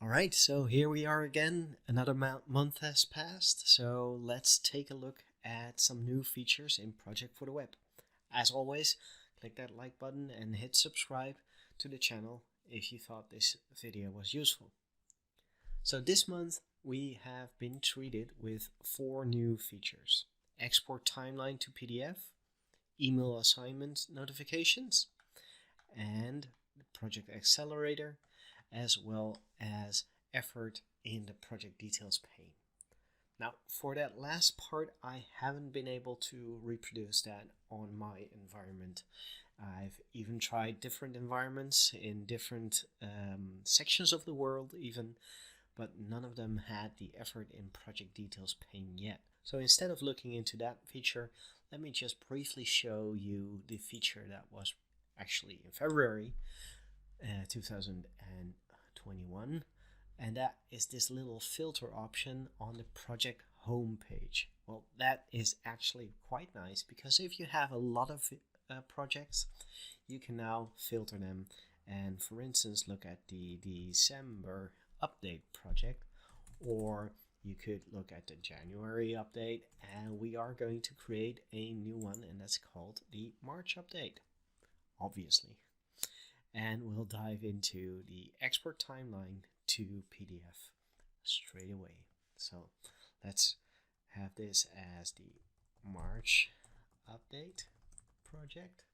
Alright, so here we are again. Another month has passed, so let's take a look at some new features in Project for the Web. As always, click that like button and hit subscribe to the channel if you thought this video was useful. So this month we have been treated with 4 new features. Export timeline to PDF, email assignment notifications, and Project Accelerator, as well as effort in the project details pane. Now, for that last part, I haven't been able to reproduce that on my environment. I've even tried different environments in different sections of the world even, but none of them had the effort in project details pane yet. So instead of looking into that feature, let me just briefly show you the feature that was actually in February 2021, and that is this little filter option on the project home page. Well, that is actually quite nice because if you have a lot of projects, you can now filter them and, for instance, look at the December update project, or you could look at the January update, and we are going to create a new one, and that's called the March update, obviously. And we'll dive into the export timeline to PDF straight away. So let's have this as the March update project.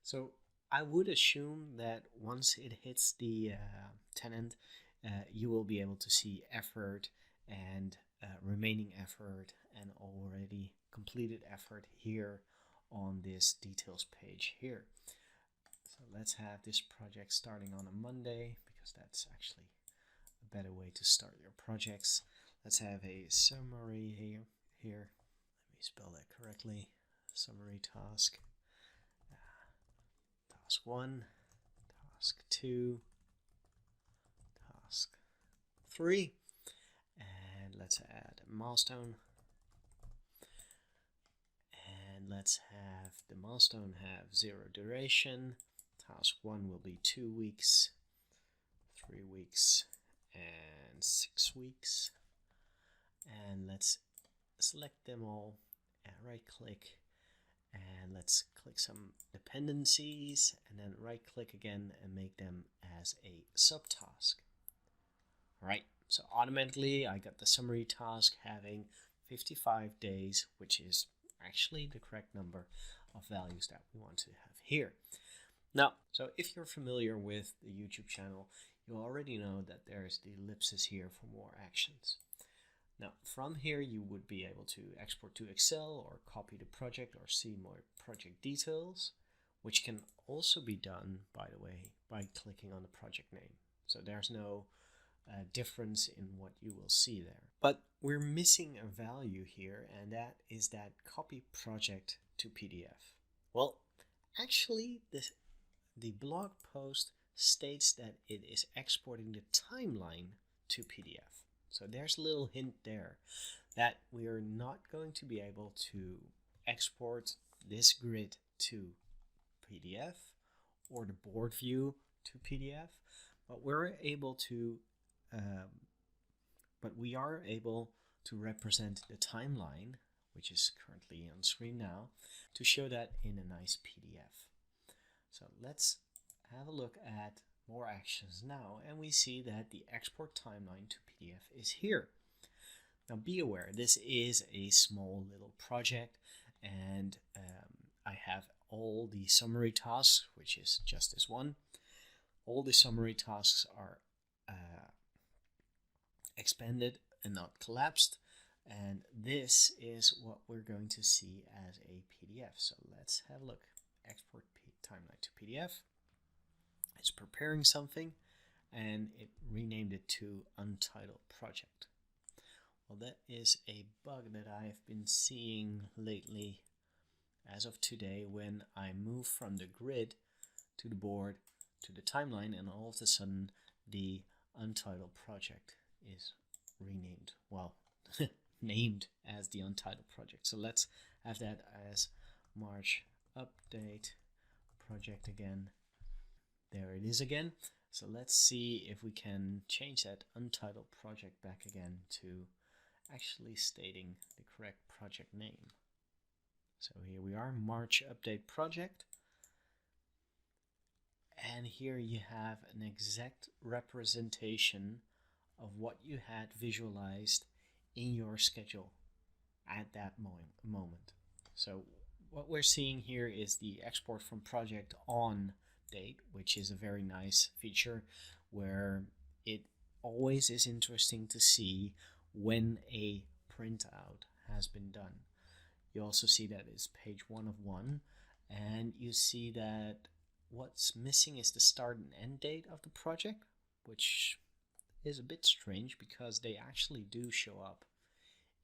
So I would assume that once it hits the tenant, you will be able to see effort and remaining effort and already completed effort here on this details page here. So let's have this project starting on a Monday, because that's actually a better way to start your projects. Let's have a summary here. Let me spell that correctly. Summary task. Task 1, task 2, task 3. And let's add a milestone. And let's have the milestone have 0 duration. Task 1 will be 2 weeks, 3 weeks, and 6 weeks. And let's select them all and right click, and let's click some dependencies, and then right click again and make them as a subtask. Alright, so automatically I got the summary task having 55 days, which is actually the correct number of values that we want to have here. Now, so if you're familiar with the YouTube channel, you already know that there's the ellipsis here for more actions. Now, from here you would be able to export to Excel or copy the project or see more project details, which can also be done, by the way, by clicking on the project name. So there's no difference in what you will see there. But we're missing a value here, and that is that copy project to PDF. Well, actually, the blog post states that it is exporting the timeline to PDF. So there's a little hint there that we are not going to be able to export this grid to PDF or the board view to PDF, but we are able to represent the timeline, which is currently on screen now, to show that in a nice PDF. So let's have a look at more actions now, and we see that the export timeline to PDF is here. Now be aware, this is a small little project, and I have all the summary tasks, which is just this one. All the summary tasks are expanded and not collapsed, and this is what we're going to see as a PDF. So let's have a look. Export timeline to PDF. It's preparing something, and it renamed it to Untitled Project. Well, that is a bug that I've been seeing lately as of today, when I move from the grid to the board to the timeline, and all of a sudden the Untitled Project is renamed, well, named as the Untitled Project. So let's have that as March update project again. There it is again. So let's see if we can change that untitled project back again to actually stating the correct project name. So here we are, March update project. And here you have an exact representation of what you had visualized in your schedule at that moment. So what we're seeing here is the export from project on date, which is a very nice feature where it always is interesting to see when a printout has been done. You also see that it's page 1 of 1, and you see that what's missing is the start and end date of the project, which is a bit strange because they actually do show up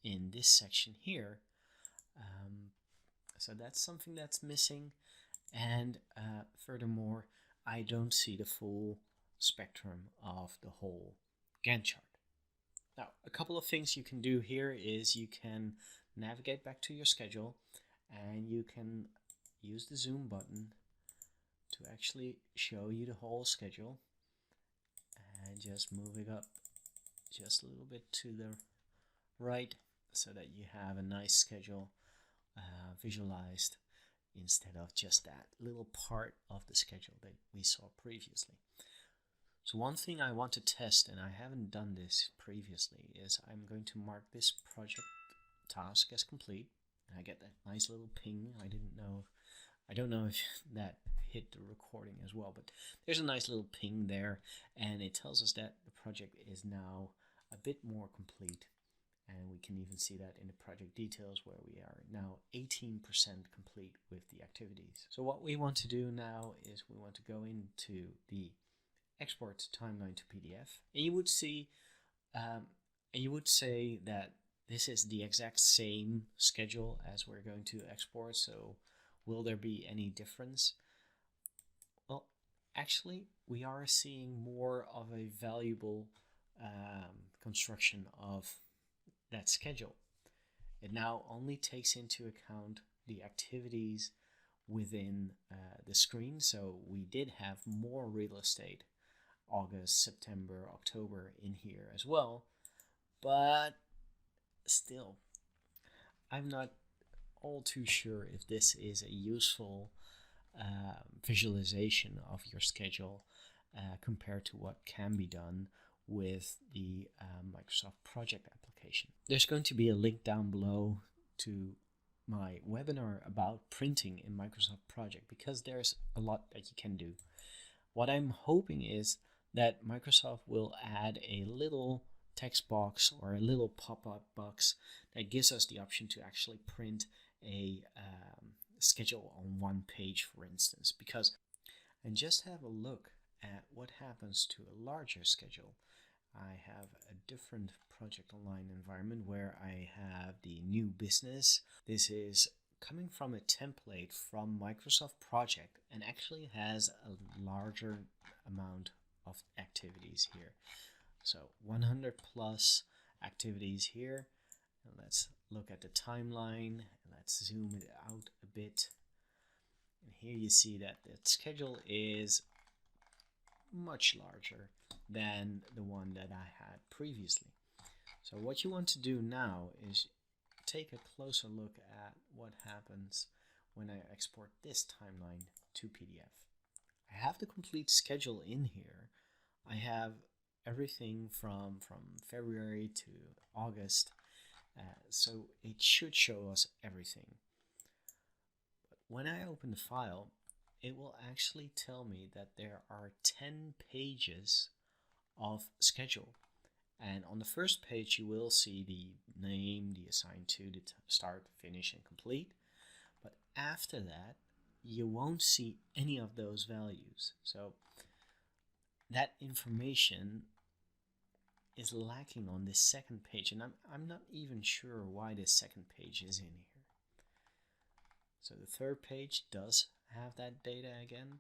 in this section here. So that's something that's missing. And furthermore, I don't see the full spectrum of the whole Gantt chart. Now, a couple of things you can do here is you can navigate back to your schedule, and you can use the zoom button to actually show you the whole schedule, and just move it up just a little bit to the right so that you have a nice schedule visualized instead of just that little part of the schedule that we saw previously. So one thing I want to test, and I haven't done this previously, is I'm going to mark this project task as complete. And I get that nice little ping. I don't know if that hit the recording as well, but there's a nice little ping there, and it tells us that the project is now a bit more complete. And we can even see that in the project details, where we are now 18% complete with the activities. So what we want to do now is we want to go into the export timeline to PDF, and you would see, say that this is the exact same schedule as we're going to export. So will there be any difference? Well, actually, we are seeing more of a valuable construction of that schedule. It now only takes into account the activities within the screen. So we did have more real estate, August, September, October in here as well, but still, I'm not all too sure if this is a useful visualization of your schedule compared to what can be done with the Microsoft Project application. There's going to be a link down below to my webinar about printing in Microsoft Project, because there's a lot that you can do. What I'm hoping is that Microsoft will add a little text box or a little pop-up box that gives us the option to actually print a schedule on one page, for instance, and just have a look at what happens to a larger schedule. I have a different project online environment where I have the new business. This is coming from a template from Microsoft Project and actually has a larger amount of activities here. So 100 plus activities here. And let's look at the timeline. Let's zoom it out a bit. And here you see that the schedule is much larger than the one that I had previously. So what you want to do now is take a closer look at what happens when I export this timeline to PDF. I have the complete schedule in here. I have everything from February to August, so it should show us everything. But when I open the file, it will actually tell me that there are 10 pages of schedule. And on the first page, you will see the name, the assigned to, the start, finish, and complete. But after that, you won't see any of those values. So that information is lacking on this second page, and I'm not even sure why this second page is in here. So the third page does have that data again,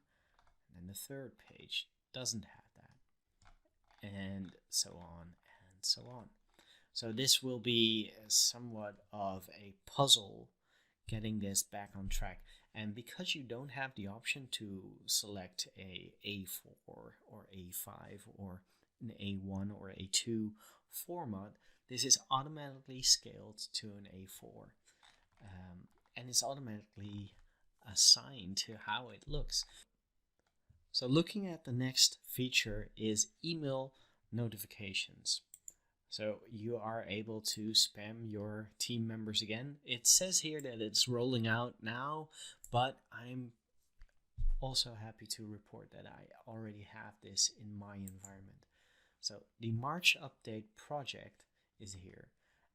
and then the third page doesn't have that, and so on and so on. So this will be somewhat of a puzzle getting this back on track. And because you don't have the option to select a A4 or A5 or an A1 or A2 format, this is automatically scaled to an A4. And it's automatically assigned to how it looks. So looking at the next feature is email notifications. So you are able to spam your team members again. It says here that it's rolling out now, but I'm also happy to report that I already have this in my environment. So the March update project is here,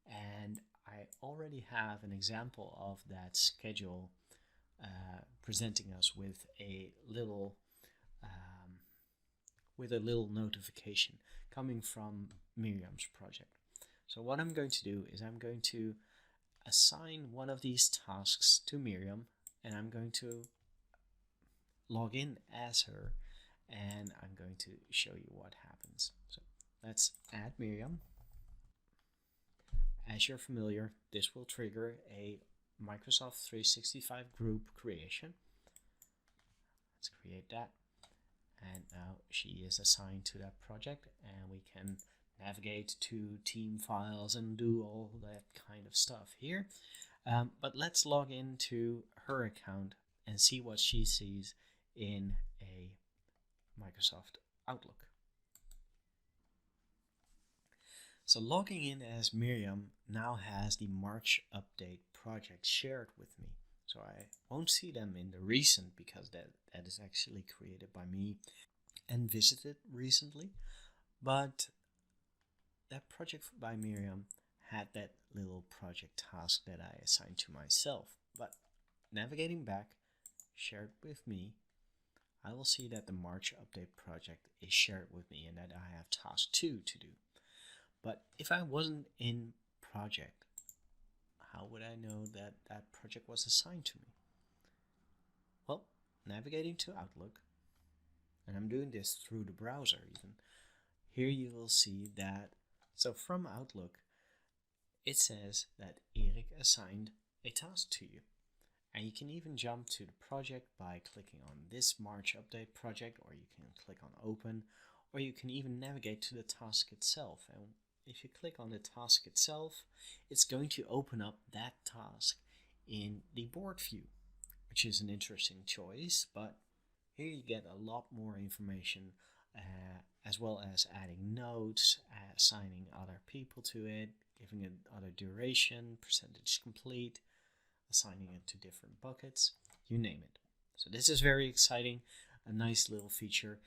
and I already have an example of that schedule presenting us with a little notification coming from Miriam's project. So what I'm going to do is I'm going to assign one of these tasks to Miriam, and I'm going to log in as her, and I'm going to show you what happens. So let's add Miriam. As you're familiar, this will trigger a Microsoft 365 group creation. Let's create that. And now she is assigned to that project, and we can navigate to team files and do all that kind of stuff here. But let's log into her account and see what she sees in a Microsoft Outlook. So logging in as Miriam now has the March update project shared with me. So I won't see them in the recent because that is actually created by me and visited recently. But that project by Miriam had that little project task that I assigned to myself. But navigating back, shared with me, I will see that the March update project is shared with me and that I have task 2 to do. But if I wasn't in project, how would I know that that project was assigned to me? Well, navigating to Outlook, and I'm doing this through the browser even, here you will see that, so from Outlook, it says that Erik assigned a task to you. And you can even jump to the project by clicking on this March update project, or you can click on open, or you can even navigate to the task itself. And if you click on the task itself, it's going to open up that task in the board view, which is an interesting choice, but here you get a lot more information, as well as adding notes, assigning other people to it, giving it other duration, percentage complete, assigning it to different buckets, you name it. So this is very exciting, a nice little feature.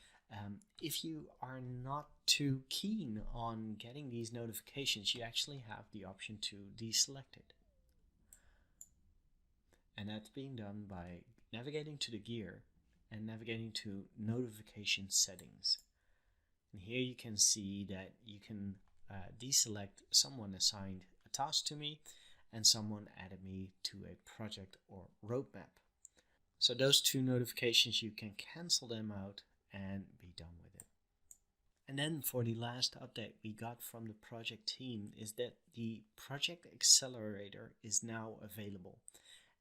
If you are not too keen on getting these notifications, you actually have the option to deselect it. And that's being done by navigating to the gear and navigating to notification settings. And here you can see that you can deselect someone assigned a task to me and someone added me to a project or roadmap. So those two notifications, you can cancel them out and be done with it. And then for the last update we got from the project team is that the project Accelerator is now available.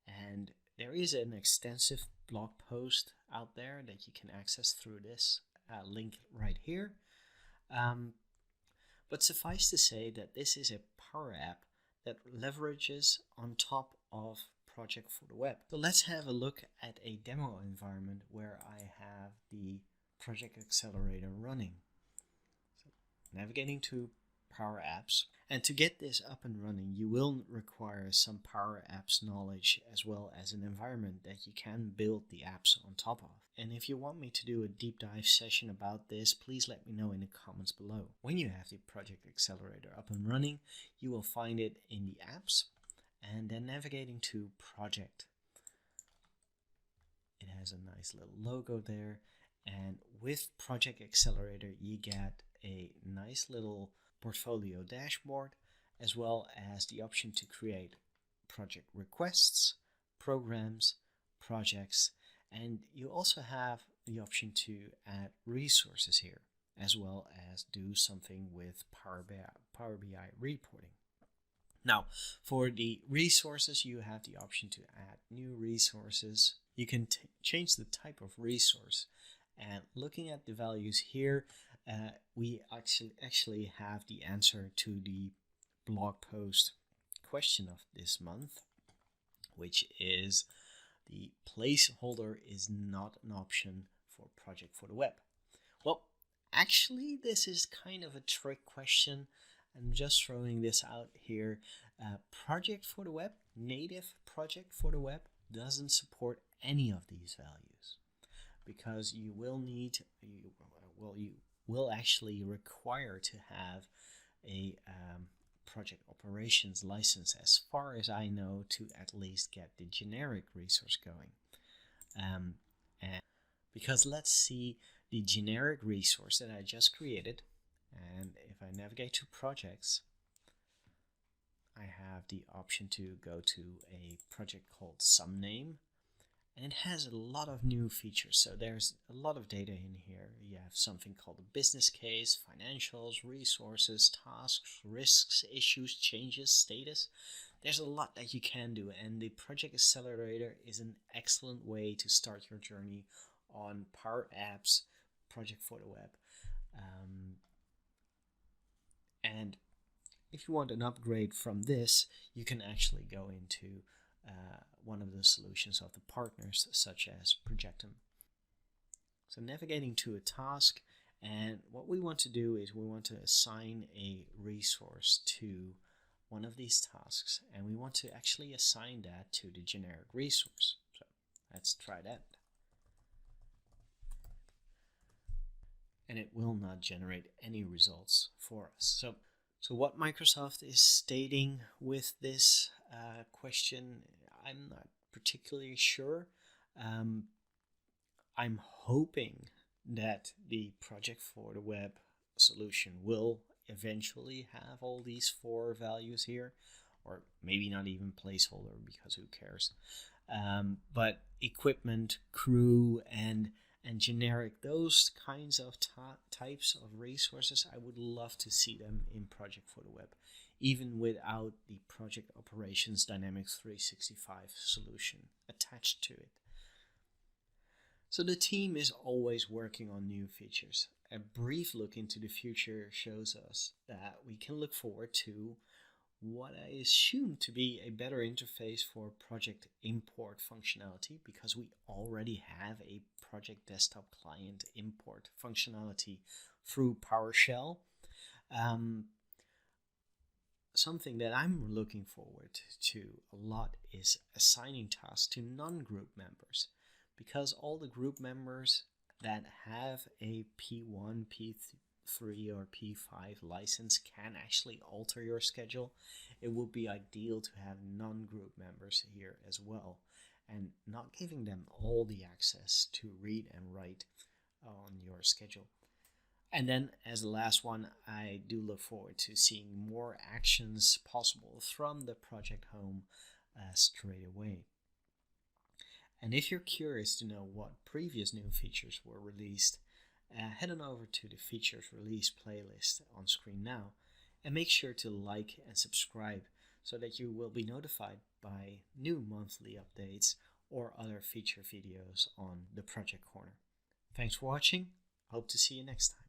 And there is an extensive blog post out there that you can access through this link right here. But suffice to say that this is a Power App that leverages on top of Project for the Web. So let's have a look at a demo environment where I have the Project Accelerator running. So navigating to Power Apps. And to get this up and running, you will require some Power Apps knowledge as well as an environment that you can build the apps on top of. And if you want me to do a deep dive session about this, please let me know in the comments below. When you have the Project Accelerator up and running, you will find it in the apps and then navigating to Project. It has a nice little logo there, and with Project Accelerator you get a nice little portfolio dashboard as well as the option to create project requests, programs, projects, and you also have the option to add resources here as well as do something with Power BI reporting. Now, for the resources, you have the option to add new resources you can change the type of resource. And looking at the values here, we actually have the answer to the blog post question of this month, which is the placeholder is not an option for project for the web. Well, actually, this is kind of a trick question. I'm just throwing this out here. Project for the web, native project for the web, doesn't support any of these values, because you will actually require to have a project operations license, as far as I know, to at least get the generic resource going. And because let's see the generic resource that I just created, and if I navigate to projects, I have the option to go to a project called some name, and it has a lot of new features. So there's a lot of data in here. You have something called a business case, financials, resources, tasks, risks, issues, changes, status. There's a lot that you can do, and the Project Accelerator is an excellent way to start your journey on Power Apps project for the web. And if you want an upgrade from this, you can actually go into one of the solutions of the partners, such as Projectum. So navigating to a task, and what we want to do is we want to assign a resource to one of these tasks, and we want to actually assign that to the generic resource. So let's try that. And it will not generate any results for us. So what Microsoft is stating with this question, I'm not particularly sure. I'm hoping that the project for the web solution will eventually have all these 4 values here, or maybe not even placeholder, because who cares. But equipment, crew, and generic, those kinds of types of resources, I would love to see them in Project for the Web, even without the Project Operations Dynamics 365 solution attached to it. So the team is always working on new features. A brief look into the future shows us that we can look forward to what I assume to be a better interface for project import functionality, because we already have a project desktop client import functionality through PowerShell. Something that I'm looking forward to a lot is assigning tasks to non-group members, because all the group members that have a P1, P3 or P5 license can actually alter your schedule. It would be ideal to have non-group members here as well, and not giving them all the access to read and write on your schedule. And then as the last one, I do look forward to seeing more actions possible from the project home straight away. And if you're curious to know what previous new features were released, head on over to the features release playlist on screen now, and make sure to like and subscribe so that you will be notified by new monthly updates or other feature videos on the Project Corner. Thanks for watching. Hope to see you next time.